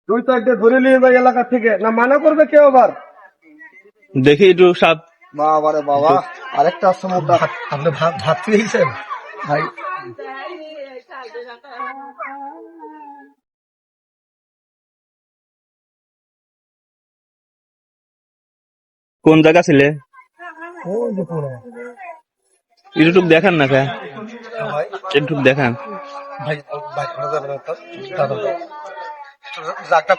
দুই চারটে ধরে নিয়ে যাই এলাকা থেকে, না মানা করবে কেউ আবার? দেখি একটু সাপ। বাবা রে বাবা, আরেকটা আছে মোটা। আপনি ভাত খেয়েছেন ভাই? কোন জায়গা ছিলে? ওই যে পুরো একটু দেখান না কে, ভাই একটু দেখান। ভাই ভাই করা যাবে না তো? দাদা জাগটা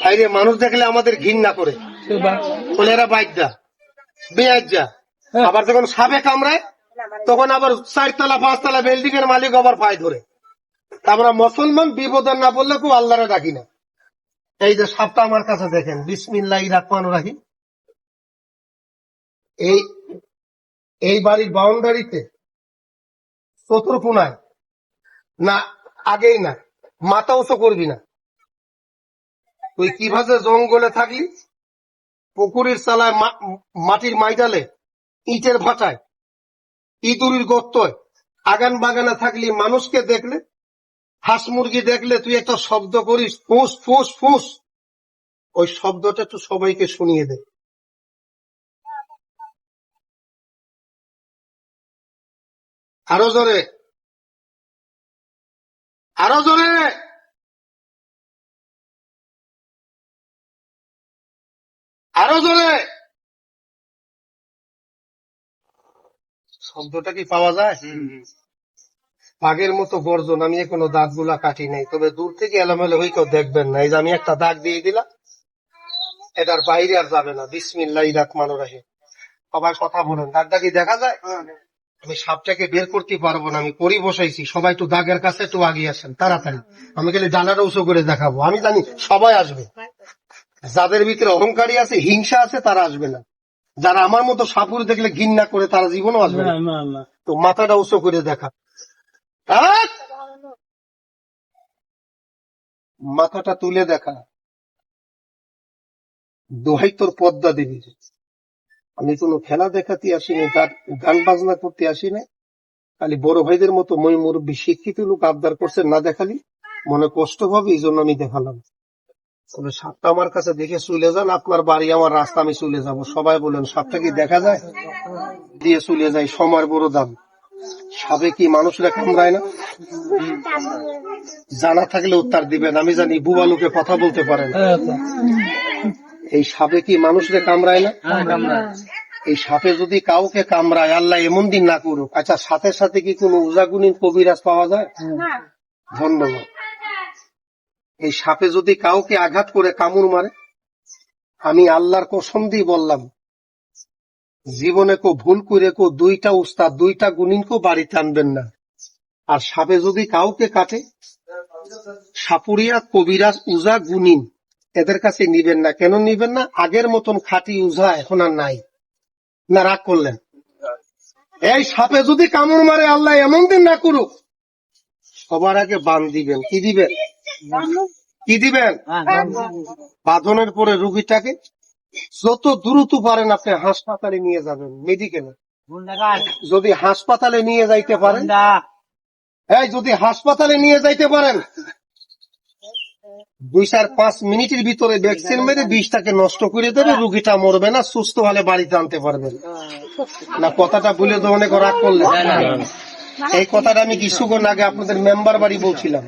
বাইরে মানুষ দেখলে আমাদের ঘৃণা করে, বলে এরা বাইকদা বেয়াজ্জা। আবার যখন সাপে কামড়ায় তখন আবার 4 তলা 5 তলা বিল্ডিং এর মালিক আবার পায়ে ধরে। তা আমরা মুসলমান বিপদ না বললে কেউ আল্লাহরে ডাকি না। এই যে সাপটা আমার কাছে দেখেন, বিসমিল্লাহির রহমানির রহিম। এই বাড়ির বাউন্ডারিতে চতুর্কোণায় না, আগেই না, মাথা উঁচু করবি না। তুই কিভাবে জঙ্গলে থাকলি, পুকুরের চালায়, মাটির মাইডালে, ইটের ভাটায়, ইঁদুরির গর্তয়, আগান বাগানে থাকলি, মানুষকে দেখলে, হাঁস মুরগি দেখলে তুই একটা শব্দ করিস, ফুস ফুস ফুস। ওই শব্দটা একটু সবাইকে শুনিয়ে দে। আরো জোরে, আরো জোরে, আরো জোরে। শব্দটা কি পাওয়া যায়? বাঘের মতো গর্জন। আমি এখনো দাঁত গুলা কাটি নাই, তবে দূর থেকে এলোমেলো হয়ে কেউ দেখবেন না। এই যে আমি একটা দাগ দিয়ে দিলাম, এটার বাইরে আর যাবে না। বিসমিল্লাহির রহমানির রহিম। সবাই কথা বলেন। দাগটা কি দেখা যায়? আমি সাপটাকে বের করতে পারবো না, আমি করি বসাইছি। সবাই একটু দাগের কাছে একটু আগিয়ে আসেন তাড়াতাড়ি। আমি গেলে ডানাটা উঁচু করে দেখাবো। আমি জানি সবাই আসবে, যাদের ভিতরে অহংকারী আছে, হিংসা আছে, তারা আসবে না। যারা আমার মতো সাপুর দেখলে ঘৃণা করে তারা জীবনও আসবে না। তো মাথাটা উঁচু করে দেখা, মাথাটা তুলে দেখা। দোহাই তোর পদ্মা দেবী, আমি কোনো খেলা দেখাতে আসিনি, গান বাজনা করতে আসিনি। খালি বড় ভাইদের মতো মই মুরব্বী শিক্ষিত লোক আবদার করছে, না দেখালি মনে কষ্ট পাবে, এই জন্য আমি দেখালাম। তবে সাপটা আমার কাছে দেখে চলে যান, আপনার বাড়ি আমার রাস্তা, আমি চলে যাব। সবাই বলেন সাপটা কি দেখা যায়? দিয়ে চলে যায়। সময়ের বড় দাম। সাপে কি মানুষরা কামড়ায় না? জানা থাকলে উত্তর দিবেন। আমি জানি বুবা লোকে কথা বলতে পারেন। এই সাপে কি মানুষরা কামড়ায় না? এই সাপে যদি কাউকে কামড়ায়, আল্লাহ এমন দিন না করুক। আচ্ছা, সাথে সাথে কি কোন উজাগুনি কবিরাজ পাওয়া যায়? ধন্যবাদ। এই সাপে যদি কাউকে আঘাত করে কামড় মারে, আমি আল্লাহর কসম দিয়ে বললাম, জীবনে কো ভুল করে কো দুইটা উস্তাদ, দুইটা গুনিন কো বাড়িতে আনবেন না। আর সাপে যদি কাউকে কাটে, সাপুরিয়া, কবিরাজ, উজা, গুনিন এদের কাছে নিবেন না। কেন নিবেন না? আগের মতন খাঁটি উজা এখন আর নাই। না রাগ করলেন? এই সাপে যদি কামড় মারে, আল্লাহ এমন দিন না করুক, সবার আগে বান দিবেন। কি দিবেন? কি দিবেন? বাঁধনের পরে রুগীটাকে যত দ্রুত পারেন আপনি হাসপাতালে নিয়ে যাবেন, মেডিকেলে। যদি হাসপাতালে নিয়ে যাইতে পারেন, যদি হাসপাতালে নিয়ে যাইতে পারেন, 2-5 মিনিটের ভিতরে ভ্যাকসিন মেরে বিষটাকে নষ্ট করে দেবে, রুগীটা মরবে না, সুস্থ হলে বাড়িতে আনতে পারবেন। না কথাটা বলে তো অনেক রাগ করলেন। এই কথাটা আমি কিছুক্ষণ আগে আপনাদের মেম্বার বাড়ি বলছিলাম।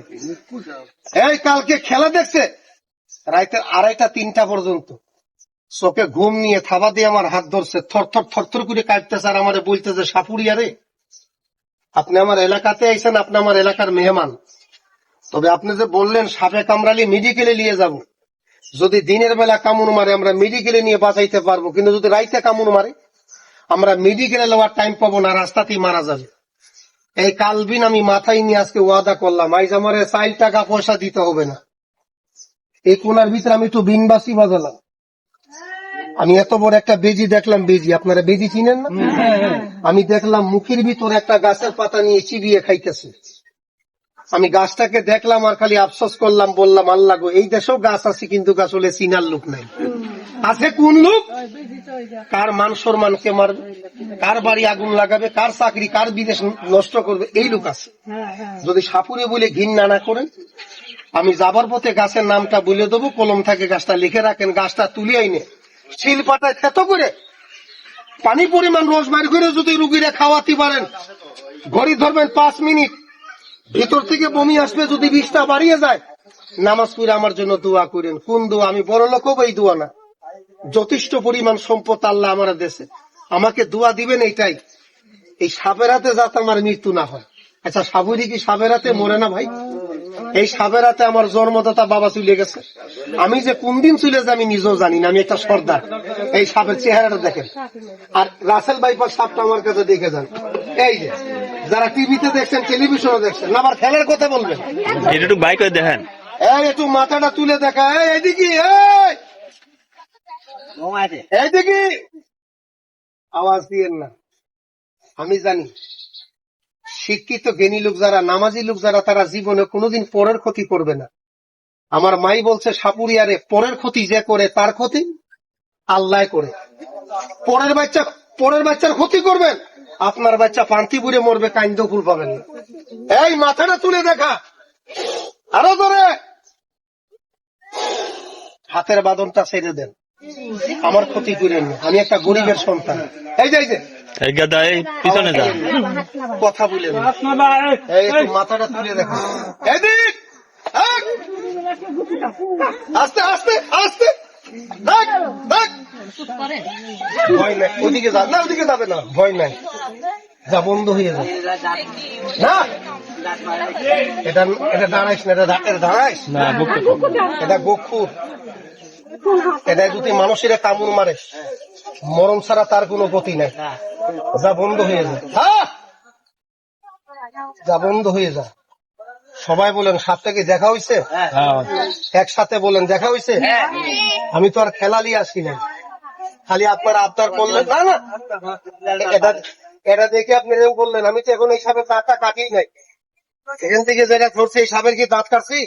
এই কালকে খেলা দেখছে রাইতে 2:30-3টা পর্যন্ত, চোখে ঘুম নিয়ে থাবা দিয়ে আমার হাত ধরছে, থরথর থরথর করে কাঁপতেছে, আর আমার বলতেছে, সাপুরিয়া রে, আপনি আমার এলাকাতে আইছেন, আপনি আমার এলাকার মেহমান। তবে আপনি যে বললেন সাপে কামড়ালি মেডিকেলে নিয়ে যাব, যদি দিনের বেলা কামড় মারে আমরা মেডিকেলে নিয়ে বাঁচাইতে পারবো, কিন্তু যদি রাইতে কামড় মারে আমরা মেডিকেলে নেওয়ার টাইম পাবো না, রাস্তাতেই মারা যাবে। এই কালবিন আমি মাথায় নিয়ে আজকে ওয়াদা করলাম, আইজ আমার 4 টাকা পয়সা দিতে হবে না। এই কোনার ভিতরে আমি একটু বিনবাসী বাজালাম। আমি এত বড় একটা বেজি দেখলাম, বেজি, আপনারা বেজি চিনেন না? আমি দেখলাম মুখের ভিতরে একটা গাছের পাতা নিয়ে চিবিয়ে খাইতেছে। আমি গাছটাকে দেখলাম আর খালি আফসোস করলাম, বললাম আল্লাহ গো, এই দেশেও গাছ আছে কিন্তু গাছ হলে চিনার লোক নাই। আছে কোন লোক? কার মান সম্মানকে মারবে, কার বাড়ি আগুন লাগাবে, কার চাকরি, কার বিদেশ নষ্ট করবে, এই লোক আছে। যদি সাপুরে বলে ঘৃণা না করেন, আমি যাবার পথে গাছের নামটা বলে দেবো, কলম থাকে গাছটা লিখে রাখেন, গাছটা তুলে আইনে শিল পাতায় থেত করে পানি পরিমাণ রস বাইর করে যদি রুগীরা খাওয়াতে পারেন, ঘড়ি ধরবেন 5 মিনিট, ভিতর থেকে বমি আসবে, যদি 20টা বাড়িয়ে যায়, নামাজ পড়ে আমার জন্য দোয়া করেন। কোন দোয়া? আমি বড় লোক হবো এই দোয়া না, যথেষ্ট পরিমাণ সম্পদ আল্লাহ আমার দেশে, আমাকে দোয়া দিবেন এইটাই, এই সাপের হাতে যাতে আমার মৃত্যু না হয়। আচ্ছা, সাবুরি কি সাপের হাতে মরে না ভাই? এই সাপের হাতে আমার জন্মদাতা বাবা চলে গেছে, আমি যে কোন দিন চলে যাই আমি নিজেও জানি না, আমি একটা সর্দার। এই সাপের চেহারাটা দেখেন, আর রাসেল বাইপার সাপটা আমার কাছে দেখে যান। এই যে যারা টিভিতে দেখছেন, টেলিভিশনে দেখছেন, না আবার খেলার কথা বলবেন, এটা একটু বাইক করে দেখেন। এই একটু মাথাটা তুলে দেখা, এইদিকে এইদিকে আওয়াজ দিয়েন না। আমি জানি শিক্ষিত জ্ঞানী লোক যারা, নামাজি লোক যারা, তারা জীবনে কোনোদিন পরের ক্ষতি করবে না। আমার মাই বলছে, সাপুরিয়ারে পরের ক্ষতি যে করে তার ক্ষতি আল্লাহ করে। পরের বাচ্চার ক্ষতি করবেন, আপনার বাচ্চা পান্তি পুড়ে মরবে, কাইন্দ ফুল পাবেন না। এই মাথাটা তুলে দেখা, আরো ধরে হাতের বাঁধনটা ছেড়ে দেন, আমার ক্ষতি করেন না, আমি একটা গরিবের সন্তান। এই যে এই গাদা, এই পিছনে যা, কথা বলেন, এই একটু মাথাটা তুলে দেখা, এদিক আস্তে আস্তে আস্তে, ভয় নাই, ওদিকে যা না, ওদিকে যাবে না, ভয় নাই, যা বন্ধ হয়ে যাবে না। এটা এটা দাঁড়াইস না, এটা দাঁড়াইস না, এটা গোখুর, এটা যদি মানুষের কামড় মারে, মরণ ছাড়া তার কোনো গতি নাই, যা বন্ধ হয়ে যায়, যা বন্ধ হয়ে যায়। সবাই বলেন সাপটাকে দেখা হয়েছে, একসাথে বলেন দেখা হয়েছে। আমি তো আর খেলালি আসি না, খালি আপনার আবদার করলেন না, না এটা দেখে আপনি এরকম বললেন। আমি তো এখন এই সাপের দাঁতটা কাটি নাই, এখান থেকে যেটা ধরছে এই সাপের কি দাঁত কাটছি?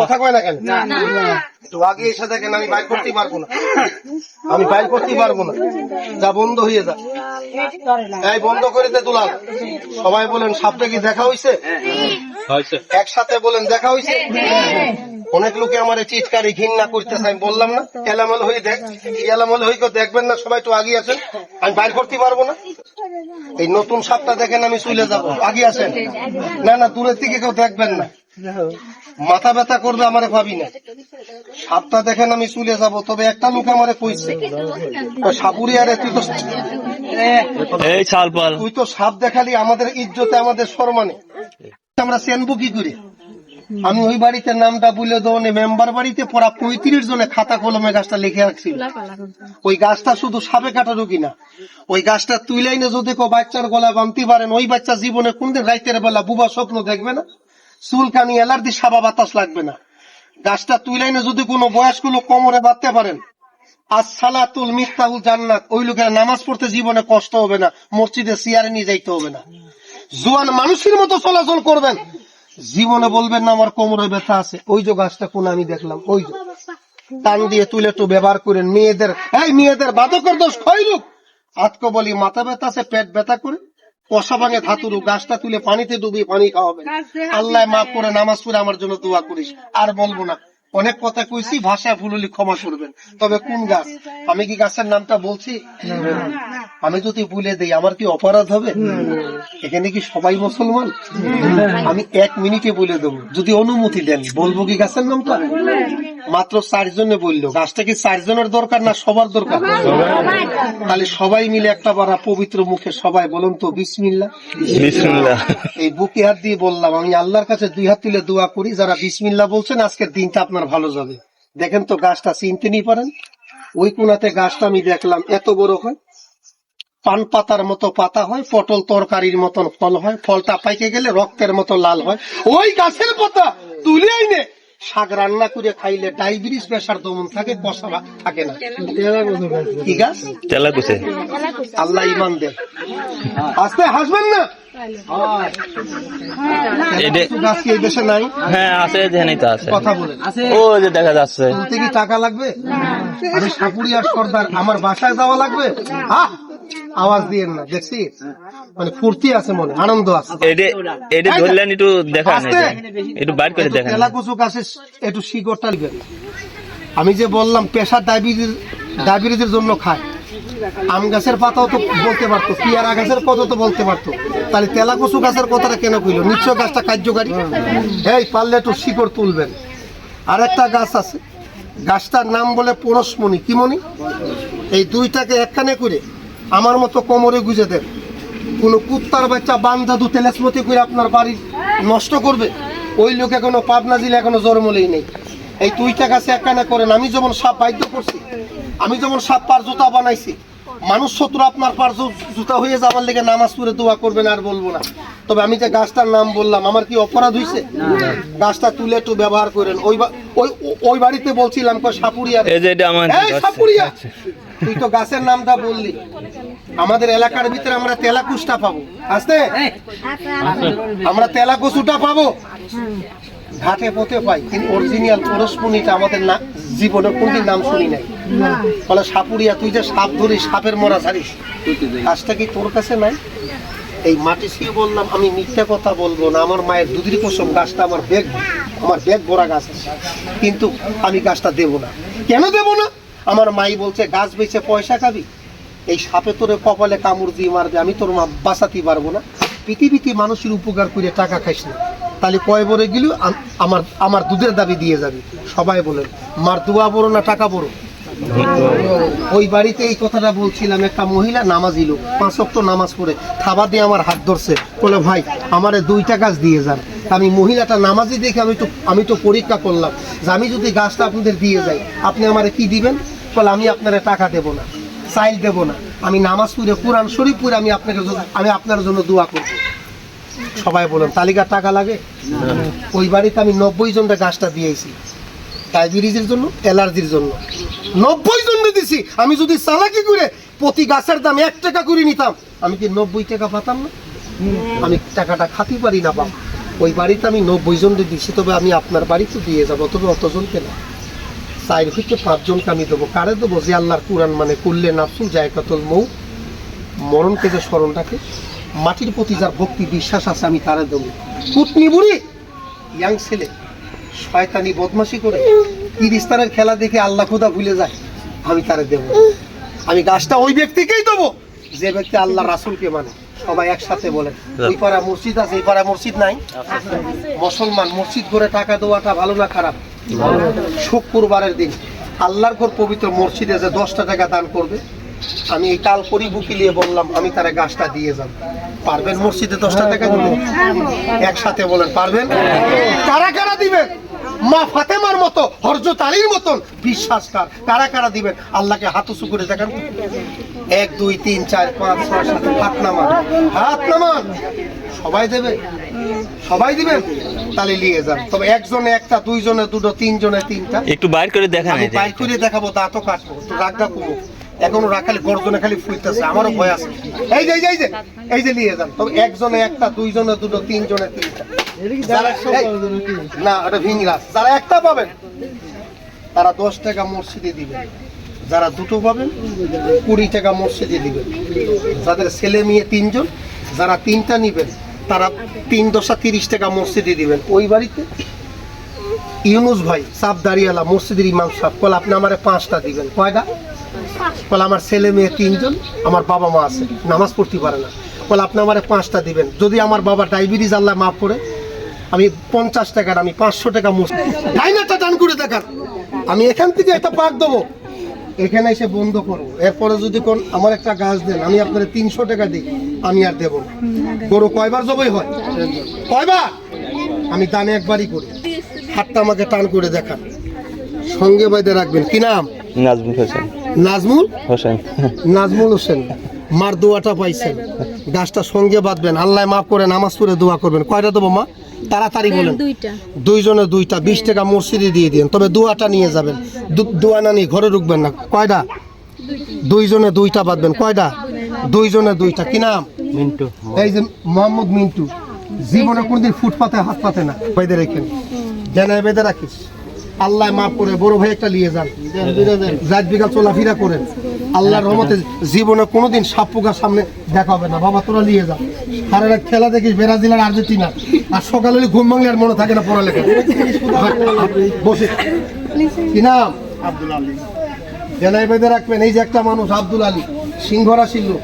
কথা কয় না কেন? একটু আগে এসে দেখেন, আমি বাইর করতে পারবো না, আমি বাইর করতে পারবো না, যা বন্ধ হয়ে যা। এই বন্ধ করে দে দুলাল। সবাই বলেন সাপটা কি দেখা হয়েছে, একসাথে বলেন দেখা হয়েছে। অনেক লোকে আমার চিৎকারি ঘৃণা করতেছে, আমি বললাম না এলামল হয়ে দেখ, এলামল হয়ে কেউ দেখবেন না, সবাই তো আগে আছেন, আমি বাইর করতে পারবো না। এই নতুন সাপটা দেখেন, আমি চলে যাবো, আগে আছেন, না না দূরের থেকে কেউ দেখবেন না, মাথা ব্যথা করবে, আমারে ভাবি না। সাপটা দেখেন আমি চলে যাব, তবে একটা লোক আমারে কইছে, সাপুরিয়ারে তুই তো সাপ দেখালি আমাদের ইজ্জতে, আমাদের সম্মানে, আমরা চেনবো কি করে? আমি ওই বাড়িতে নামটা বলে দেবো, মেম্বার বাড়িতে পড়া 35 জনে খাতা কলমে গাছটা লিখে রাখছিল। ওই গাছটা শুধু সাপে কাটা রুগী না, ওই গাছটা তুইলাইনে যদি কেউ বাচ্চার গলায় বাঁধতে পারেন, ওই বাচ্চা জীবনে কোনদিন রাইতের বেলা বুবা স্বপ্ন দেখবে না, চুলকানি এলার্জি সাবা বাতাস লাগবে না। গাছটা তুইলাইনে যদি কোনো বয়স্ক লোক কোমরে বাঁধতে পারেন, আসসালাতুল মিফতাহুল জান্নাত, ওই লোকের নামাজ পড়তে জীবনে কষ্ট হবে না, মসজিদে চেয়ারে নিয়ে যাইতে হবে না। জোয়ান মানুষের মতো চলাচল করবেন, জীবনে বলবেন না আমার কোমরে ব্যথা আছে। ওই যে গাছটা কোন আমি দেখলাম, ওই যে টান দিয়ে তুলে একটু ব্যবহার করেন। মেয়েদের বাদকের দোষ খইলুক, আজকে বলি মাথা ব্যথা আছে, পেট ব্যথা করে কষা ভাঙে ধাতুরু, গাছটা তুলে পানিতে ডুবিয়ে পানি খাওয়াবেন। আল্লাহ মাফ করে নামাজ পড়ে আমার জন্য দোয়া করিস। আর বলবো না, অনেক কথা কইছি, ভাষা ভুল হলে ক্ষমা করবেন। তবে কোন গাছ, আমি কি গাছের নামটা বলছি? আমি যদি ভুলে দেই আমার কি অপরাধ হবে? এখানে কি সবাই মুসলমান? আমি 1 মিনিটে বলে দেবো, যদি অনুমতি দেন। বলবো কি গাছের নামটা? মাত্র 4 জনে বললো। গাছটা কি 4 জনের দরকার না সবার দরকার? তাহলে সবাই মিলে একটা বারা পবিত্র মুখে সবাই বলুন তো বিসমিল্লাহ। বিসমিল্লাহ। এই বুকে হাত দিয়ে বললাম, আমি আল্লাহর কাছে 2 হাত তুলে দোয়া করি, যারা বিসমিল্লাহ বলছেন আজকের দিনটা আপনার ভালো যাবে। দেখেন তো গাছটা চিনতে নিয়ে পারেন? ওই কোনাতে গাছটা আমি দেখলাম এত বড় হয়, পান পাতার মতো পাতা হয়, পটল তরকারির মতন ফল হয়, ফলটা পাইকে গেলে রক্তের মতো লাল হয়। ওই গাছের পাতা তুলে আইনে শাক রান্না করে খাইলে ডায়াবেটিস প্রেসার দমন থাকে, কষা থাকে না। কি গাছ? তেলাকুচে। আল্লাহ ইমান দেন। আস্তে হাসবেন না। গাছ কি এই দেশে নাই? হ্যাঁ আছে, যেখানেই তো আছে। কথা বলেন। ও যে দেখা যাচ্ছে। তুলতে কি টাকা লাগবে? আমি সাপুরিয়ার সর্দার, আমার বাসায় যাওয়া লাগবে? আওয়াজ দিয়েন না, দেখছি মানে ফুর্তি আছে, মনে আনন্দ আছে। এটা ধরলেন একটু দেখান, একটু বাইর করে দেখান। তেলাকুচু গাছে একটু শিকড়টা লিবেন। আমি যে বললাম প্রেসার ডায়াবেটিসের জন্য খায়, আম গাছের পাতাও তো বলতে পারতো, পেয়ারা গাছের কথা তো বলতে পারতো, তাহলে তেলাকুচু গাছের কথাটা কেন কইল? নিশ্চয় গাছটা কার্যকারী। এই পারলে একটু শিকড় তুলবেন। আর একটা গাছ আছে, গাছটার নাম বলে পরশমণি। কি মণি? এই দুইটাকে একখানে করে আমার মতো কোমরে গুজে দেন। কোন কুত্তার বাচ্চা বান্ধা তেলাসমতি করে আপনার বাড়ি নষ্ট করবে, ওই লোক এখনো পাবনা জিলে এখনো জন্মলেই নেই। এই দুইটা গাছে একখানে করেন। আমি যেমন সাপ বাধ্য করছি, আমি যেমন সাপ পার জুতা বানাইছি, মানুষ শত্রু আপনার পার জুতা হয়ে যাওয়ার লেগে নামাজ পড়ে দোয়া করবেন, আর বলবো না। তবে আমি যে গাছটার নাম বললাম, আমার কি অপরাধ হয়েছে? গাছটা তুলে একটু ব্যবহার করেন। ওই বাড়িতে বলছিলাম সাপুরিয়া, সাপুরিয়া তুই তো গাছের নামটা বললি। আমাদের এলাকার ভিতরে আমরা তেলাকুচটা পাবো, আসতে আমরা তেলাকুচুটা পাবো, ঘাটে পথে পাই, কিন্তু অরিজিনাল পরশমণিটা আমাদের না জীবনে কোনদিন নাম শুনি নাই। বলে সাপুরিয়া, তুই যে সাপ ধরিস, সাপের মরা ছাড়িস, গাছটা কি তোর কাছে নাই? এই মাটি ছিঁড়ে বললাম, আমি মিথ্যা কথা বলবো না, আমার মায়ের দুধের কসম, গাছটা আমার ব্যাগ ভরা গাছ আছে, কিন্তু আমি গাছটা দেবো না। কেন দেবো না? আমার মাই বলছে গাছ বেচে পয়সা খাবি, এই সাপে তোরে কপালে কামড় দিয়ে মারবে, আমি তোর মা বাঁচাতে পারবো না। পৃথিবীতে মানুষের উপকার করে টাকা খাইস না, তাহলে কয় বড় গেল আমার দুধের দাবি দিয়ে যাবি। সবাই বলেন, মার দোয়া বড় না টাকা বড়? ওই বাড়িতে এই কথাটা বলছিলাম, একটা মহিলা নামাজি লোক, 5 ওয়াক্ত নামাজ পড়ে, থাবা দিয়ে আমার হাত ধরছে, বলে ভাই আমারে 2টা গাছ দিয়ে যান। আমি মহিলাটা নামাজি দেখে আমি তো পরীক্ষা করলাম যে আমি যদি গাছটা আপনাদের দিয়ে যাই, আপনি আমারে কি দিবেন? বলে আমি আপনারা টাকা দেবো না, চাইল দেবো না, আমি নামাজ পড়ে কোরআন শরীফ পড়ে আমি আপনার জন্য দোয়া করব। সবাই বলেন, তালিকা টাকা লাগে? ওই বাড়িতে আমি 90 জনটা গাছটা দিয়েছি, ডায়াবেটিসের জন্য, অ্যালার্জির জন্য 90 জন দিছি। আমি যদি চালাকি করে প্রতি গাছের দাম 1 টাকা করে নিতাম, আমি কি 90 টাকা পাতাম না? আমি টাকাটা খাতে পারি না বাবা। ওই বাড়িতে আমি 90 জন দিছি, তবে আমি আপনার বাড়িতে দিয়ে যাবো, তবে অতজনকে না, 4 থেকে 5 জনকে আমি দেবো। কারে দেবো? যে আল্লাহর কুরআন মানে করলে নাফসুল জায়কাতুল মউত, মরণকে যে স্মরণ রাখে, মাটির প্রতি যার ভক্তি বিশ্বাস আছে, আমি তারে দেবো। কুটনি বুড়ি ইয়াং ছেলে শয়তানি বদমাশি করে কিরিস্তানের খেলা দেখে আল্লাহ খোদা ভুলে যায়, আমি তারে দেবো। আমি গাছটা ওই ব্যক্তিকেই দেবো যে ব্যক্তি আল্লাহ রাসূলকে মানে। সবাই একসাথে বলেন। ওই পাড়া মসজিদ আছে, এই পাড়া মসজিদ নাই? মুসলমান মসজিদ করে টাকা দেওয়াটা ভালো না খারাপ? শুক্রবারের দিন আল্লাহর ঘর পবিত্র মসজিদে যে 10টা টাকা দান করবে, আমি এই কাল করি বুকিলিয়ে বললাম আমি তারা গাছটা দিয়ে যাব। পারবেন মসজিদে 10টা টাকা দিতে? একসাথে বলেন, পারবেন? কারা কারা দিবেন? মা ফাতেমার মতো, হযরত আলীর মতন বিশ্বাসকার কারা কারা দিবেন? আল্লাহকে হাত উঁচু করে দেখান। 1 2 3 4 5 6 7 হাত নামান, হাত নামান। সবাই দেবে? সবাই দিবেন? তাহলে নিয়ে যান। তবে একজনে একটা, দুইজনে দুটো, তিনজনে তিনটা। একটু বাইর করে দেখান। আমি বাইর করে দেখাবো, দাঁতও কাটবো, তো রাগটা কমো। এখনো রাখালে গর্জনে খালি ফুলতেছে, আমারও ভয় আছে। এই যে নিয়ে যান। তবে একজনে একটা, দুইজনে দুটো, তিনজনে তিনটা। না, ওটা ভিংরাস। যারা একটা পাবেন তারা 10 টাকা মসজিদে দিবেন, যারা দুটো পাবেন 20 টাকা মসজিদে দিবেন। যাদের ছেলে মেয়ে 3 জন, যারা 3টা নিবেন তারা 3 দশা 30 টাকা মসজিদে দিবেন। ওই বাড়িতে ইউনুস ভাই সাপ দাঁড়িয়ালা মসজিদের ইমাম সাহেব বল, আপনি আমারে 5টা দিবেন। কয়টা? বলে আমার ছেলে মেয়ে 3 জন, আমার বাবা মা আছে, নামাজ পড়তে পারে না। বলে আপনি আমারে 5টা দিবেন। যদি আমার বাবা ডায়াবেটিস আল্লাহ মাফ করে, আমি 50 টাকার আমি 500 টাকা মসজিদ ডাইনারটা দান করে দেখান। আমি এখান থেকে একটা পাক দেবো, এখানে এসে বন্ধ করবো। এরপরে যদি কোন আমার একটা গাছ দেন, আমি আপনার 300 টাকা দিই, আমি আর দেবো না। গরু কয়বার জবাই হয়? কয়বার? আমি দানে একবারই করি। হাতটা আমাকে টান করে দেখান, সঙ্গে বাইদে রাখবেন। কি নাম? নাজমুল হোসেন। নাজমুল হোসেন। নাজমুল হোসেন। মার দোয়াটা পাইছেন, গাছটা সঙ্গে বাঁধবেন, আল্লাহ মাফ করে নামাজ পড়ে দোয়া করবেন। কয়টা দেবো মা? তাড়াতাড়ি বলেন। দুইটা। দুইজনে দুইটা, 20 টাকা মসজিদে দিয়ে দিন, তবে দোয়াটা নিয়ে যাবেন। দোয়া না নিয়ে ঘরে ঢুকবেন না। কয়টা? দুইজনে দুইটা বাঁধবেন। কয়টা? দুইজনে দুইটা। কি নাম? মিন্টু। এই যে মোহাম্মদ মিন্টু, জীবনে কোনদিন ফুটপাতে হাত পাতে না, বেঁধে রেখেন, জানায় বেঁধে রাখিস। আল্লাহ মাফ করে, বড় ভাই একটা নিয়ে যান, রাত বিকাল চলাফেরা করেন। আল্লাহর রহমতে জীবনে কোনোদিন সাপ পোকার সামনে দেখা হবে না। বাবা তোরা নিয়ে যা, সারা রাত খেলা দেখিস ব্রাজিল আর আর্জেন্টিনা, আর সকালে ঘুম ভাঙলে আর মনে থাকে না পড়ালেখা। বসে। কি নাম? আব্দুল আলী। জানায় বেঁধে রাখবেন। এই যে একটা মানুষ আব্দুল আলী, সিংহরাশি লোক,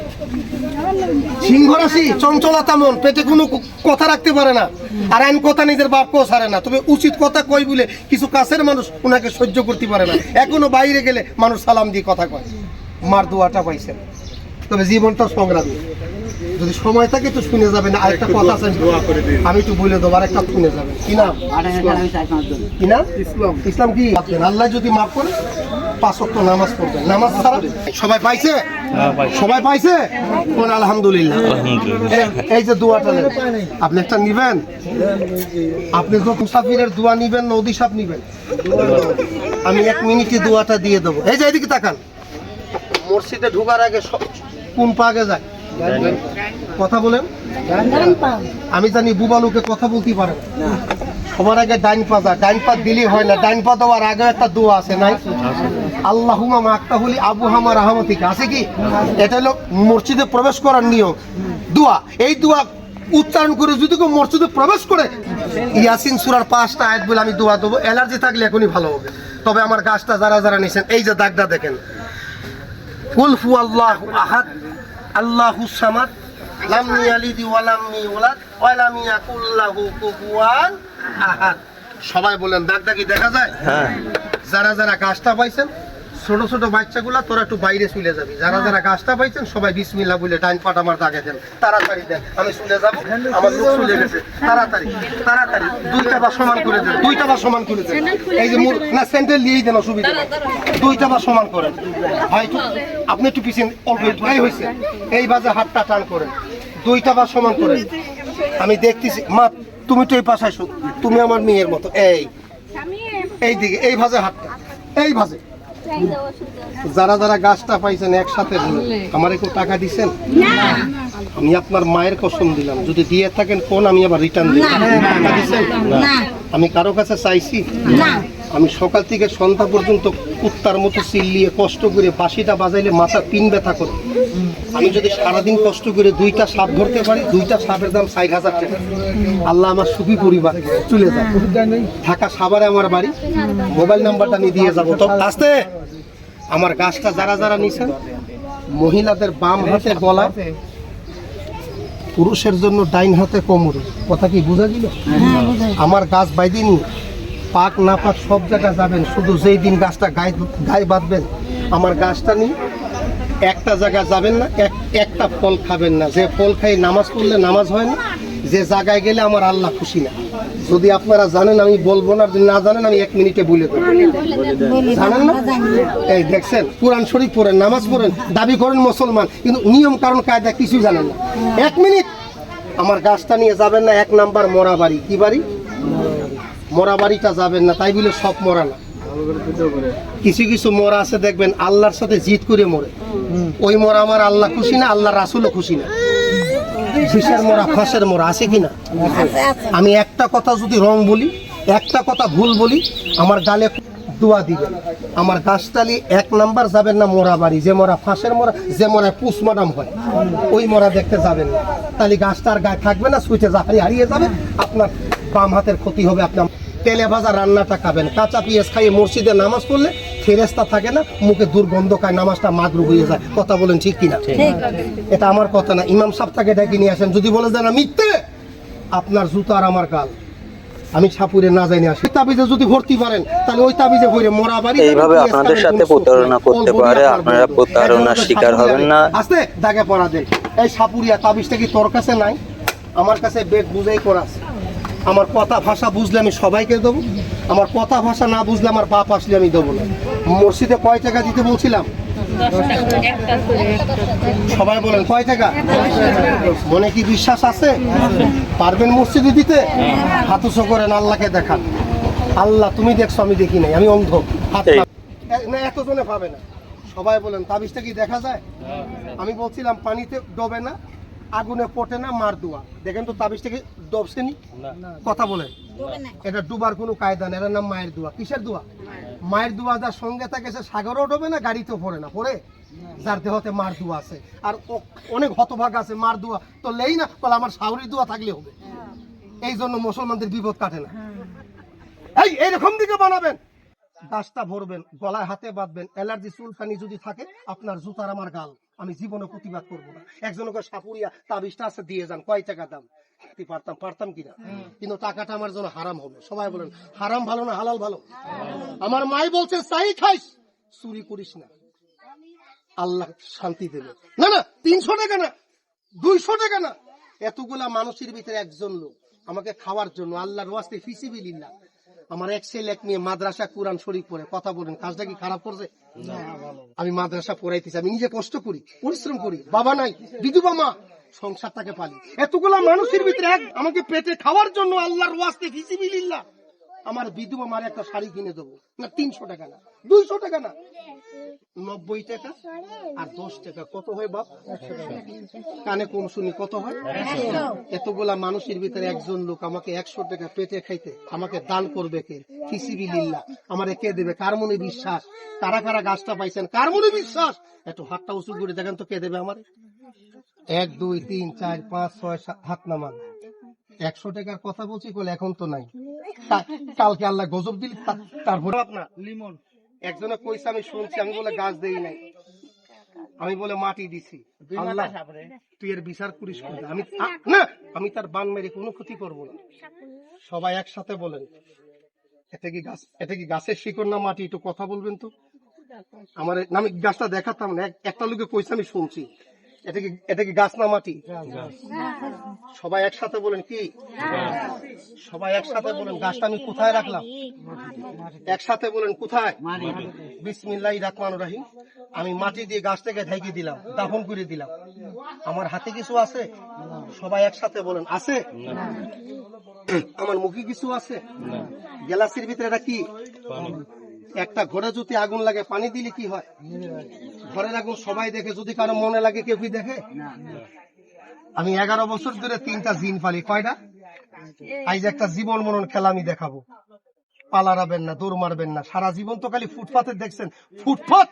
সিংহরাশি, চঞ্চলতা মন, পেটে কোনো কথা রাখতে পারে না, আর আইন কথা নিজের বাপকেও ছাড়ে না, তবে উচিত কথা কই বলে কিছু কাছের মানুষ ওনাকে সহ্য করতে পারে না। এখনো বাইরে গেলে মানুষ সালাম দিয়ে কথা কয়। মার দোয়াটা পাইছেন, তবে জীবনটা সংগ্রামী। যদি সময় থাকে তো শুনে যাবেন। আরেকটা কথা আছে, আমি একটু বলে দেবো, আরেকটা শুনে যাবেন। কি নাম? কি নাম? ইসলাম। ইসলাম কি? আল্লাহ যদি মাফ করে 5 ওয়াক্ত নামাজ পড়বেন। নামাজ ছাড়া সবাই পাইছে? সবাই পাইছে? কোন আলহামদুলিল্লাহ। এই যে দোয়াটা নেন, আপনি একটা নিবেন। আপনি যখন মুসাফিরের দোয়া নিবেন, নদী সাপ নিবেন। আমি 1 মিনিটে দোয়াটা দিয়ে দেবো। এই যে এদিকে তাকান। মসজিদে ঢোকার আগে কোন পা আগে যায়? কথা বলেন। আমি জানি বুবা লোকে কথা বলতে পারে না। সবার আগে ডাইন পা যায়। ডাইন পা দিলেই হয় না, ডাইন পা দেওয়ার আগে একটা দোয়া আছে, নাই? আল্লাহুম্মা মাক্তাহুলি আবুহামা রাহমাতিকা, আছে কি? এটা হলো মসজিদে প্রবেশ করার নিয়ম, দোয়া। এই দোয়া উচ্চারণ করে যদি কেউ মসজিদে প্রবেশ করে, ইয়াসিন সূরার 5টা আয়াত বলে আমি দোয়া দেবো। অ্যালার্জি থাকলে এখনই ভালো হবে। তবে আমার গাছটা যারা যারা নিছেন, এই যে দাগটা দেখেন, কুল হুয়াল্লাহু আহাদ আল্লাহুস সামাদ লাম ইয়ালিদ ওয়া লাম ইউলাদ ওয়া লাম ইয়াকুল লাহু কুফুয়ান আহাদ। সবাই বলেন, দাগটা কি দেখা যায়? হ্যাঁ। যারা যারা গাছটা পাইছেন, ছোট ছোট বাচ্চাগুলা তোরা একটু বাইরে চলে যাবি। যারা যারা গাছটা পাইছেন সবাই বিসমিল্লাহ বলে ডাইন পাট আমার দাগে দেন। তাড়াতাড়ি দেন, আমি চলে যাবো, আমার লোক চলে গেছে। তাড়াতাড়ি তাড়াতাড়ি 2টা বার সমান করে দেন। 2টা বার সমান করে দেন। এই যে না স্যান্ডেল নিয়েই দেন, অসুবিধা নেই। 2টা বার সমান করেন। ভাই আপনি একটু পিছিয়ে অল্প এই হয়েছে, এই বাজে হাতটা টান করেন। 2টা বার সমান করেন। আমি দেখতেছি। মা তুমি তো এই পাশে আসো, তুমি আমার মেয়ের মতো। এই দিকে এই ভাজে হাতটা, এই ভাজে। যারা যারা গাছটা পাইছেন একসাথে বলুন, আমার একটু টাকা দিচ্ছেন? আমি আপনার মায়ের কসম দিলাম, যদি দিয়ে থাকেন কোন আমি আবার রিটার্ন দিব। টাকা দিচ্ছেন? আমি কারো কাছে চাইছি? আমি সকাল থেকে সন্ধ্যা পর্যন্ত কুত্তার মতো চিল্লিয়ে কষ্ট করে বাঁশিটা বাজাইলে মাথা পিন ব্যথা করে। আমি যদি সারাদিন কষ্ট করে 2টা সাপ ধরতে পারি, 2টা সাপের দাম 60,000 টাকা। আল্লাহ আমার সুখী পরিবার চলে যায়। ঢাকা সাভারে আমার বাড়ি, মোবাইল নাম্বারটা আমি দিয়ে যাবো। তো আসতে আমার গাছটা যারা যারা নিছেন, মহিলাদের বাম হাতে গলা, পুরুষের জন্য ডাইন হাতে কোমরে। কথা কি বোঝা গেল? আমার গাছ বাইদিন পাক না পাক সব জায়গায় যাবেন, শুধু যেই দিন গাছটা গায়ে বাঁধবেন, আমার গাছটা নিয়ে একটা জায়গায় যাবেন না, একটা ফল খাবেন না। যে ফল খাই নামাজ পড়লে নামাজ হয় না, যে জায়গায় গেলে আমার আল্লাহ খুশি না। যদি আপনারা জানেন আমি বলবো না, যদি না জানেন আমি 1 মিনিটে বলে দেবো। জানেন না? এই দেখছেন, কোরআন শরীফ পড়েন, নামাজ পড়েন, দাবি করেন মুসলমান, কিন্তু নিয়ম কারণ কায়দা কিছুই জানেন না। 1 মিনিট আমার গাছটা নিয়ে যাবেন না। 1 নাম্বার মরা বাড়ি। কি বাড়ি? মরা বাড়িটা যাবেন না, তাই বলে সব মরা না। কিছু কিছু মরা আছে দেখবেন আল্লাহর সাথে জিদ করে মরে, ওই মরা আমার আল্লাহ খুশি না, আল্লাহ রাসূলও খুশি না। বিষের মরা, ফাঁসের মরা, আছে কিনা? আমি একটা কথা যদি রং বলি, একটা কথা ভুল বলি, আমার গালে দোয়া দিবেন। আমার গাছটালি 1 নাম্বার যাবেন না মরা বাড়ি। যে মরা ফাঁসের মরা, যে মরা পুষমাডাম হয়, ওই মরা দেখতে যাবেন না। তাহলে গাছটার গায়ে থাকবে না, সুইচে হারিয়ে যাবে, আপনার বাম হাতের ক্ষতি হবে। আপনার তেলে ভাজা রান্নাটা খাবেন, কাঁচা পেঁয়াজ খাইয়ে মসজিদে নামাজ পড়লে ফেরেশতা থাকে না, মুখে দুর্গন্ধ খায়, নামাজটা মাগরু হয়ে যায়। কথা বলেন ঠিক কিনা? এটা আমার কথা না, ইমাম সাহেব তাকে ডেকে নিয়ে আসেন। যদি বলে দেন মিথ্যে, আপনার জুতা আর আমার গাল। আমি ছাপুরে না যাই না আসি। তাবিজে যদি ভর্তি পারেন, তাহলে ওই তাবিজে ভরে মরা বাড়ি। এইভাবে আপনাদের সাথে প্রতারণা করতে পারে, আপনারা প্রতারণার শিকার হবেন না। আস্তে দাগে পড়া দেন। এই সাপুরিয়া তাবিজটা কি তোর কাছে নাই? আমার কাছে বেগ বুঝাই করা আছে। আমার কথা ভাষা বুঝলে আমি সবাইকে দেবো, আমার কথা ভাষা না বুঝলে আমার বাপ আসলে আমি দেবো না। মসজিদে কয় টাকা দিতে বলছিলাম? সবাই বলেন কয় টাকা? মনে কি বিশ্বাস আছে? পারবেন মসজিদে দিতে? হাত উঁচু করেন, আল্লাহকে দেখান। আল্লাহ তুমি দেখছো, আমি দেখি নাই, আমি অন্ধ। হাত না, এতজনে পাবে না। সবাই বলেন তাবিজটা কি দেখা যায়? আমি বলছিলাম পানিতে ডোবে না, আগুনে পটে না, মার দোয়া। দেখেন তো তাবিজটা কি ডোবছেনি? কথা বলেন। এটা ডুবার কোনো কায়দা নেই, এটার নাম মায়ের দোয়া। কিসের দোয়া? মায়ের দোয়া। যার সঙ্গে থাকে সে সাগরেও ডোবে না, গাড়িতেও পড়ে না, পড়ে যার দেহতে মার দোয়া আছে। আর অনেক হতভাগ আছে, মার দোয়া তো লেই না, বলে আমার শাওরির দোয়া থাকলে হবে। এই জন্য মুসলমানদের বিপদ কাটে না। এইরকম দিকে বানাবেন, গাছটা ভরবেন, গলায় হাতে বাঁধবেন। অ্যালার্জি চুলকানি যদি থাকে, আপনার জুতার আমার গাল, আমি জীবনে প্রতিবাদ করবো না। একজনকে সাপুরিয়া তাবিজটা আছে দিয়ে যান, কয় টাকা দাম? পারতাম কিনা, কিন্তু টাকাটা আমার জন্য হারাম হবে। সবাই বলেন হারাম ভালো না হালাল ভালো? আমার মাই বলছে চাই খাইস, চুরি করিস না, আল্লাহ শান্তি দেবে। না না, 300 টাকা না, 200 টাকা না, এতগুলা মানুষের ভিতরে একজন লোক আমাকে খাওয়ার জন্য আল্লাহর ওয়াস্তে ফিসিবিলিল্লাহ, আমার এক ছেলে এক মেয়ে মাদ্রাসা কোরআন শরীফ পড়ে। কথা বলেন কাজটা কি খারাপ করছে? আমি মাদ্রাসা পড়াইতেছি, আমি নিজে কষ্ট করি, পরিশ্রম করি, বাবা নাই, বিধবা মা, সংসারটাকে পালি। এতগুলা মানুষের ভিতরে আমাকে পেটে খাওয়ার জন্য আল্লাহর ওয়াস্তে ফিসিবিলিল্লাহ আমার বিধবা মার একটা শাড়ি কিনে দেবো না, 300 টাকা না, 200 টাকা না, 90 টাকা আর 10 টাকা। কত হয় বাপ? কানে কোন শুনি কত হয়? এতগুলা মানুষের ভিতরে একজন লোক আমাকে 100 টাকা পেটে খাইতে আমাকে দান করবে কে? ফিসিবিলিল্লাহ আমারে কে দেবে? কার মনে বিশ্বাস? কারা কারা গাছটা পাইছেন? কার মনে বিশ্বাস? একটু হাতটা উঁচু করে দেখেন তো কে দেবে আমার? 1 2 3 4 5 6 7 হাত নামান। 100 টাকার কথা বলছি বলে এখন তো নাই, কালকে আল্লাহ গজব দিল। তারপরে আপনার লিমন একজনে কইছে, আমি শুনছি, আমি বলে গাছ দেই নাই, আমি বলে মাটি দিছি। আল্লাহ তুই এর বিচার করিস। আমি না, আমি তার বান মেরে কোনো ক্ষতি করবো না। সবাই একসাথে বলেন এটা কি গাছের শিকড় না মাটি? একটু কথা বলবেন তো। আমার আমি গাছটা দেখাতাম না, একটা লোকে কইছে, আমি শুনছি। এটা কি গাছ না মাটি? সবাই একসাথে বলেন কি? সবাই একসাথে বলেন গাছটা আমি কোথায় রাখলাম? একসাথে বলেন কোথায়? বিসমিল্লাহির রহমানির রহিম। আমি মাটি দিয়ে গাছটাকে ঢেকে দিলাম, দাফন করে দিলাম। আমার হাতে কিছু আছে? সবাই একসাথে বলেন আছে? আমার মুখে কিছু আছে? গ্লাসের ভিতরে এটা কি? একটা ঘরে যদি আগুন লাগে, পানি দিলে কি হয়? ঘরের আগুন সবাই দেখে, যদি কারো মনে লাগে কেউ কি দেখে? আমি 11 বছর ধরে 3টা জিন পালি। কয়টা? আজ একটা জীবন মরণ খেলা আমি দেখাবো। পালারাবেন না, দৌড় মারবেন না। সারা জীবন তো খালি ফুটপাতে দেখছেন, ফুটপাত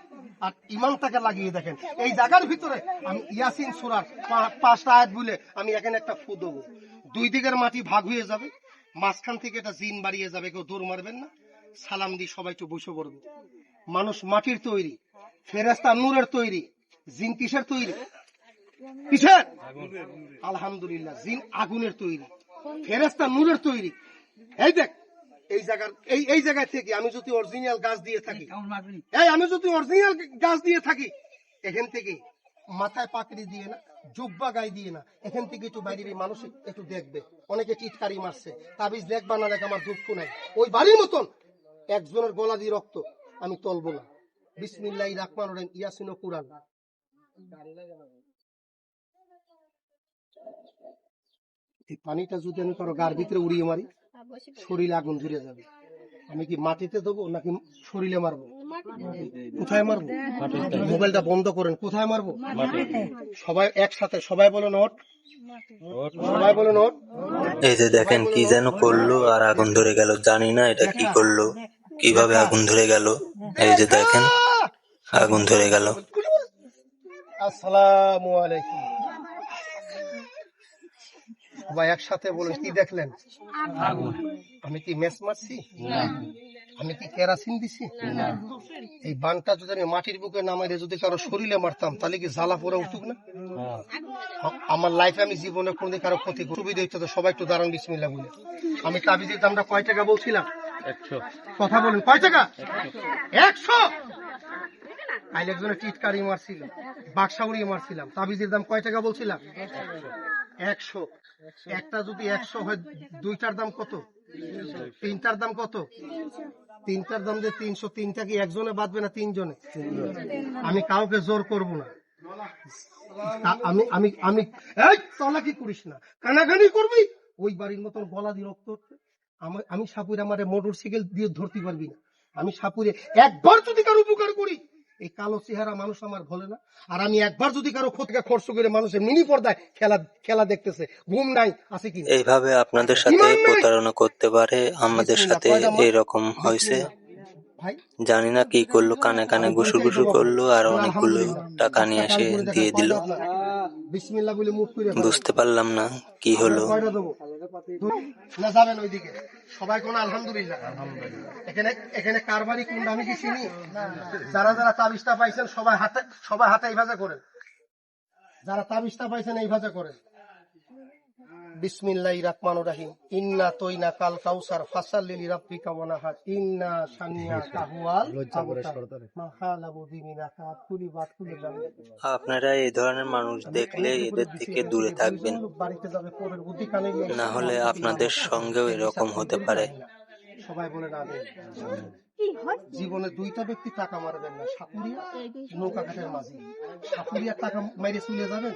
আর ইমানটাকে লাগিয়ে দেখেন। এই জায়গার ভিতরে আমি ইয়াসিন সূরার 5টা আয়াত বলে আমি এখানে একটা ফু দেবো। 2 দিকের মাটি ভাগ হয়ে যাবে, মাঝখান থেকে একটা জিন বাড়িয়ে যাবে। কেউ দৌড় মারবেন না, সালাম দিয়ে সবাই একটু বসে পড়বে। মানুষ মাটির তৈরি, ফেরেশতা নূরের তৈরি, জিন কিসের তৈরি? কিসের? আলহামদুলিল্লাহ, জিন আগুনের তৈরি, ফেরেশতা নূরের তৈরি। এই দেখ, এই জায়গায় থেকে আমি যদি অরিজিনাল গাছ দিয়ে থাকি, এখান থেকে মাথায় পাকড়ি দিয়ে না, জুব্বা গায়ে দিয়ে না, এখান থেকে একটু বাইরে মানুষ একটু দেখবে। অনেকে টিটকারি মারছে, তাবিজ দেখবা না দেখ, আমার দুঃখ নাই। ওই বাড়ির মতন একজনের গলা দিয়ে রক্ত আমি তলবো না। বিসমিল্লাহির রহমানির রহিম, ইয়াসিন ও কুরআন। এই পানিটা যদি আমি কারো গার ভিতরে উড়িয়ে মারি, শরীরে আগুন ধরে যাবে। আমি কি মাটিতে দেবো নাকি শরীরে মারবো? কোথায় মারবো? মোবাইলটা বন্ধ করেন। কোথায় মারবো? সবাই একসাথে, সবাই বলো নোট, সবাই বলো নোট। এই যে দেখেন কি যেন করলো আর আগুন ধরে গেল। জানি না এটা কি করলো, কিভাবে আগুন ধরে গেল। এই যে দেখেন আগুন ধরে গেল। আসসালামু আলাইকুম। সবাই একসাথে বলেন কি দেখলেন? আমি কি মেস মারছি? আমি কি কেরাসিন দিছি? এই বানটা যদি আমি মাটির বুকে নামাই যদি কারো শরীরে মারতাম, তাহলে কি জ্বালা পোড়া উঠুক না? আমার লাইফে আমি জীবনে কোনদিন কারো ক্ষতি সুবিধা হইতো। সবাই একটু দাঁড়ান, বিসমিল্লাহ বলে। আমি তাবিজের দামটা কয় টাকা বলছিলাম? 100। কথা বলেন কয় টাকা? 100। কাইলে একজনে টিটকারি মারছিল, বাক্সা উড়িয়ে মারছিলাম। তাবিজের দাম কয় টাকা বলছিলাম? 100। একটা যদি 100 হয়, 2টার দাম কত? 3টার দাম কত? তিনটার দাম যে 303টা কি একজনে বাঁধবে না তিনজনে? আমি কাউকে জোর করব না। আমি আমি আমি এই তলা কি করিস না, কানাকানি করবি ওই বাড়ির মতন গলা দিয়ে রক্ত উঠবে। আমি সাপুরে আমার মোটর সাইকেল দিয়ে ধরতে পারবি না। আমি সাপুরে একবার যদি কারো উপকার করি, এই কালো চেহারা মানুষ আমার ভোলে না। আর আমি একবার যদি কারো ক্ষতিকে খরচ করে মানুষের মিনি পর্দায় খেলা দেখতেছে, ঘুম নাই আছে কি? এইভাবে আপনাদের সাথে প্রতারণা করতে পারে। আমাদের সাথে এরকম হয়েছে। ভাই জানি না কি করলো, কানে কানে গুসু গুসু করলো আর অনেকগুলো টাকা নিয়ে এসে দিয়ে দিল। বিসমিল্লাহ বলে মুখ করে বুঝতে পারলাম না কি হলো। কয়টা দেবো না? যাবেন ওইদিকে সবাই কোন আলহামদুলিল্লাহ। এখানে এখানে কারবারি কোনটা আমি কি চিনি? যারা যারা তাবিজটা পাইছেন সবাই হাতে এই ভাজা করেন। যারা তাবিজটা পাইছেন এই ভাজা করেন। বিসমিল্লাহির রহমানির রহিম। ইন্না তৈনা কাল কাউসার ফাসাল্লি লিরাব্বিকা ওয়ানহার ইন্না শানিয়াকা হুয়াল আবতার মাহালাবু দিমিনাকা কুলিবাত কুলিবাত। আপনারা এই ধরনের মানুষ দেখলে এদের থেকে দূরে থাকবেন, বাড়িতে যাবে পরের বুদ্ধি কানে নিয়ে। না হলে আপনাদের সঙ্গেও এরকম হতে পারে। সবাই বলেন আমিন। জীবনে দুইটা ব্যক্তি টাকা মারবেন না, সাপুরিয়া নৌকা ঘাটের মাঝি। সাপুরিয়ার টাকা মাইরে চলে যাবেন,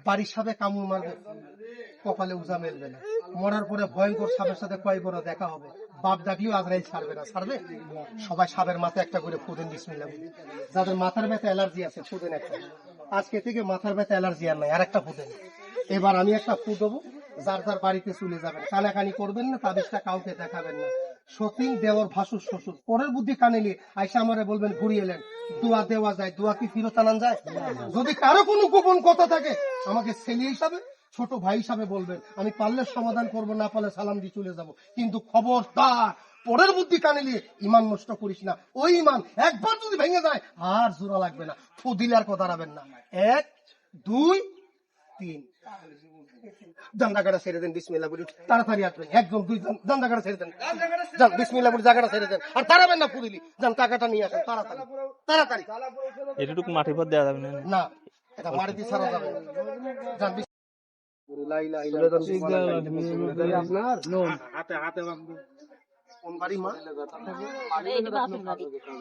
বাড়ির সাথে কামড় মারবে, কপালে উজা মেলবে না। মরার পরে ভয়ঙ্কর সাপের সাথে কয় বড় দেখা হবে, বাপ ডাকলেও আজরাইল ছাড়বে না। ছাড়বে? সবাই সাপের মাথায় একটা করে ফুদেন বিসমিল্লাহ বলে। যাদের মাথার ব্যথা অ্যালার্জি আছে ফুদেন একটা। আজকে থেকে মাথার ব্যথা অ্যালার্জি আর নাই, আর একটা ফুদেন। এবার আমি একটা ফু দেবো, যার যার বাড়িতে চলে যাবেন। কানাকানি করবেন না, তাবিজটা কাউকে দেখাবেন না। সতীন দেওয়ার ভাসুর শ্বশুর পরের বুদ্ধি কানে নিয়ে আইসা আমারে বলবেন ঘুরিয়ে এলেন। দোয়া দেওয়া যায়, দোয়া কি ফিরত আনান যায়? যদি কারো কোনো গোপন কথা থাকে আমাকে ছেলে হিসাবে ছোট ভাই হিসাবে বলবেন, আমি পারলে সমাধান করব, না পারলে সালাম দিয়ে চলে যাব। কিন্তু খবরদার পরের বুদ্ধি কানে নিয়ে ইমান নষ্ট করিস না। ওই ইমান একবার যদি ভেঙে যায় আর জোড়া লাগবে না। ফুদিলে আর কথা রাখবেন না। 1 2 3 জান্দাগাড়া ছেড়ে দেন বিসমিল্লাহ বলে, তাড়াতাড়ি আসবেন। 1 2 3 জান্দাগাড়া ছেড়ে দেন, যান বিসমিল্লাহ বলে জায়গাটা ছেড়ে দেন। আর তাড়াবেন না, ফুদিলি যান টাকাটা নিয়ে আসেন তাড়াতাড়ি তাড়াতাড়ি। এটুকু মাটি পর দেওয়া যাবে না? না, এটা মাটিতে ছাড়া যাবে না। যান আপনার কোন বাড়ি মা?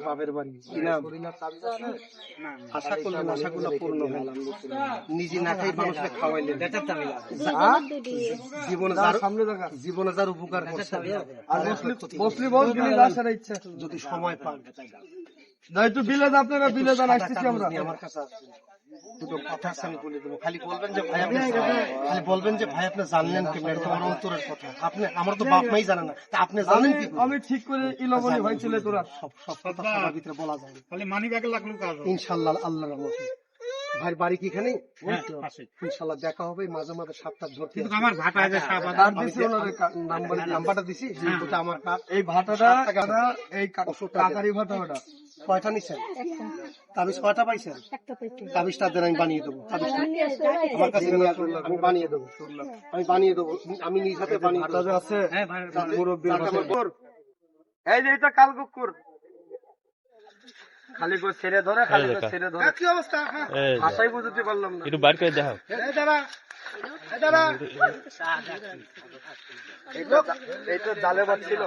বাপের বাড়ি। কি নাম? আশা করলেন আশাগুলো পূর্ণ হয়। নিজে না খাই মানুষকে খাওয়াইলেন, জীবনে যার উপকার করছে। যদি সময় পান আপনারা বিলে দেন, আসতেছি আমরা। আমার কাছে দুটো কথা আছে আমি বলে দেবো। খালি বলবেন যে ভাই আপনি জানলেন কেমন, এটা আমার অন্তরের কথা। আপনি আমার তো বাপ মাই জানে না, তা আপনি জানেন কি? আমি ঠিক করে ইলাবনি ভাই ছেলে তোরা সব কথা সবার ভিতরে বলা যায় খালি মানি ব্যাগে লাগলো কাজ ইনশাআল্লাহ আল্লাহর রহমতে। ভাইয়ের বাড়ি কি এখানে? ইনশাআল্লাহ দেখা হবে। মাঝে মাঝে সাপটা ধরতে আমার ভাটা আছে, নাম্বারটা দিছি, ওটা আমার কাজ। এই ভাটাটা এই কাকারি ভাটা ওটা কয়টা নিচ্ছেন? তাবিজ কয়টা পাইছেন? তাবিজটা দেন, আমি বানিয়ে দেবো। তাবিজটা আমার কাছে আমি বানিয়ে দেবো, আমি নিজ হাতে বানিয়ে দেবো। আছে এই যে এটা কাল কুকুর খালি করে ছেড়ে ধরে, খালি করে ছেড়ে ধরে। কি অবস্থা? ভাষাই বুঝতে পারলাম না। একটু বাইর করে দেখাও। এইটা জালে বাচ্ছিল,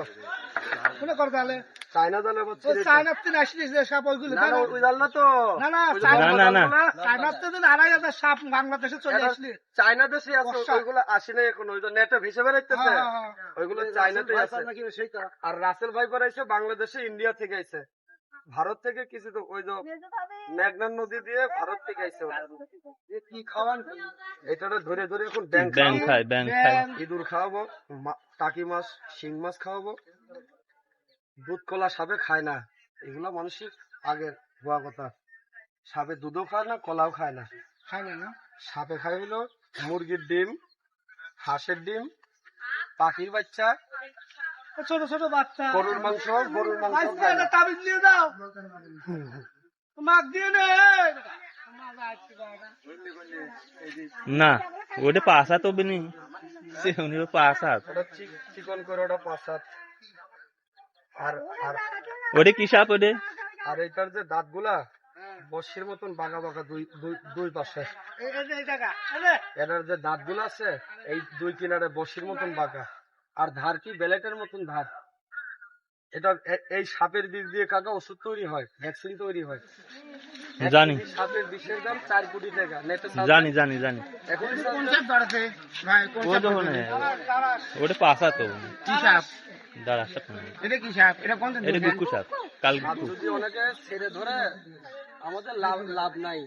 চায়না জালে বাচ্ছিল। চায়না দেশে আছে, ওইগুলো আসে না এখন। ওই নেটে ভেসে বেড়াইতেছে, ওইগুলো চায়নাতে আছে। আর রাসেল ভাই করাইছে বাংলাদেশে, ইন্ডিয়া থেকে আইছে, ভারত থেকে কিছু তো ওই যে মেঘনা নদী দিয়ে ভারত থেকে আইছে। কি খাওয়ান এটা ধরে ধরে এখন ব্যাংক খায়, ইঁদুর খাওয়াবো, টাকি মাছ, শিং মাছ খাওয়াবো। দুধ কলা সাপে খায় না, এগুলা মানুষের আগের হওয়া কথা। সাপে দুধও খায় না, কলাও খায় না। সাপে খায় হলো মুরগির ডিম, হাঁসের ডিম, পাখির বাচ্চা, ছোট ছোট বাচ্চা, গরুর মাংস তাবিজ নিয়ে দাও, মাছ দিয়ে না ওটা 5 হাত হবে নি, 5 হাত চিকন করে ওটা 5 হাত। আর ওটা কি সাপ ওটা? আর এটার যে দাঁত গুলা বর্ষির মতন বাঁকা বাঁকা দুই পাশে। এটার যে দাঁত গুলা আছে এই দুই কিনারে বর্ষির মতন বাঁকা, আর ধার কি বেলেটের মতন ধার। এটা এই সাপের বিষ দিয়ে কাকা ওষুধ তৈরি হয়, ভ্যাকসিন তৈরি হয়। এক জানি। কেজি সাপের বিষের দাম 4 কোটি টাকা। নেটে সার্চ জানি দেন। জানি জানি এখন ওই যখন ওটা পাশা তো দাঁড়া সাপ না। এটা গুক্কু সাপ কাল সাপ গুক্কু। যদি অনেকে ছেড়ে ধরে আমাদের লাভ লাভ নাই।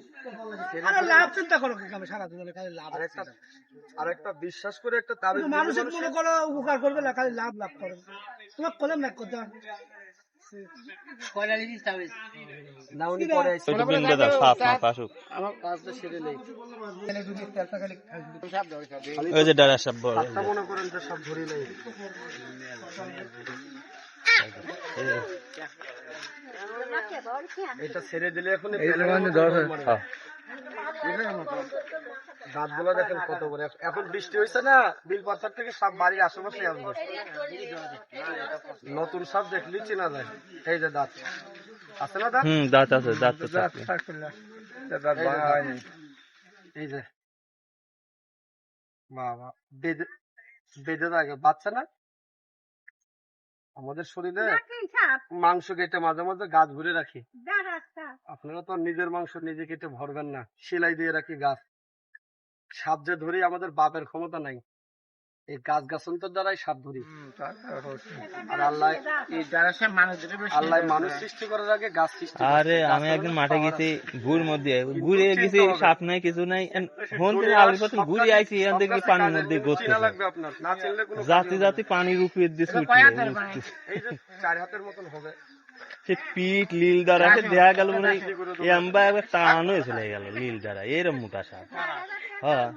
ছেড়ে আরে ধরে লাভ চিন্তা করো কি আমি সারা জীবনে খালি লাভ আরেকটা বিশ্বাস করে একটা তাবিজ দিলে মানুষের মানুষের- মনে করো উপকার করবে না খালি লাভ লাভ করবে তোমার কলম না করতে না উনি পরে আইছে। ওই তো বিন্দু দাও সাপ না পাশুক। আমার কাজটা সেরে নেই। ওই যে দাঁড়া সাপ বড়। সাপটা মনে করেন যে সব ধরে নেই। এটা ছেড়ে দিলে এখন হ্যাঁ। দাঁত গুলো দেখেন কত বড়। এখন বৃষ্টি হয়েছে না, বিল পাথর থেকে সাপ বাড়ির আশেপাশে আসবে। নতুন সাপ দেখলেই চেনা যায়। এই যে দাঁত আছে না, দাঁত দাঁত আছে দাঁত তো থাকবে। এই যে বাবা বেঁধে বেঁধে থাকে বাচ্চা না। আমাদের শরীরে মাংস কেটে মাঝে মাঝে গাছ ভরে রাখি। আপনারা তো নিজের মাংস নিজে কেটে ভরবেন না, সেলাই দিয়ে রাখি গাছ। সাপ যে ধরি আমাদের বাপের ক্ষমতা নাই, এই গাছ গাছান্তর দ্বারাই সাপ ধরি। আর আল্লাহ আল্লাহ মানুষ সৃষ্টি করার আগে গাছ সৃষ্টি করছে। আরে আমি একদিন মাঠে গেছি গুড় মধ্যে ঘুরে গেছি সাপ নাই কিছু নাই হন থেকে আলু পথে ঘুরে আইছি এখান থেকে পানির মধ্যে চেনা গড়তে লাগবে আপনার, না চিনলে কোনো জাতি জাতি পানির উপরে দিয়ে ছুটে এই যে 4 হাতের মতন হবে। সে পিঠ লীল দ্বারা দেখা গেল মনে হয় এম্বা একবার টান হয়ে চলে গেল লীল দ্বারা এরম মোটা সাপ। হ্যাঁ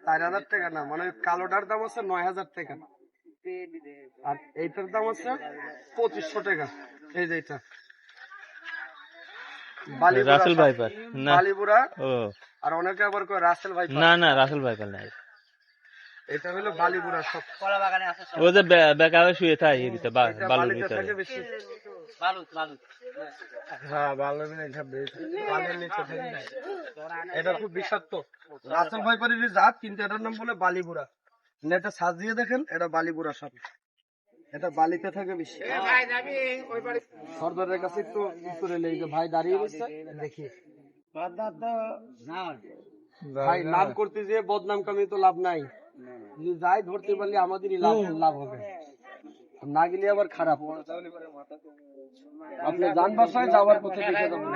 4,000 টাকা না, মানে কালোটার দাম আছে 9,000 টাকা, আর এইটার দাম আছে 2,500 টাকা। এই যে এটা বালিপুরা রাসেল সাপ। ভাইপার না বালিপুরা, ও আর অনেকে আবার কয় রাসেল ভাই। না না রাসেল ভাইপার নাই এটা হলো বালিপুরা সাপ। ও যে বেকা হয়ে শুয়ে থাকে এর ভিতরে এটা বালুর বালিতে ভিতরে থাকে বেশি। হ্যাঁ বালুর নিচে বালির নিচে থাকে। এটা খুব বিষাক্ত। রাসেল ভাইপারের জাত, কিন্তু এটার নাম বলে বালিপুরা। নেটে সার্চ দিয়ে দেখেন, এটা বালিপুরা সাপ। এটা বালিতে থাকে বেশি। সর্দারের কাছে একটু করে নেই যে ভাই দাঁড়িয়ে রয়েছে দেখি। ভাই নাম করতে যেয়ে বদনাম কামি তো লাভ নাই। যদি যাই ধরতে পারলে আমাদেরই লাভ লাভ হবে, না গেলে আবার খারাপ। আপনি যান বাসায় যাওয়ার পথে দেখে যাবেন।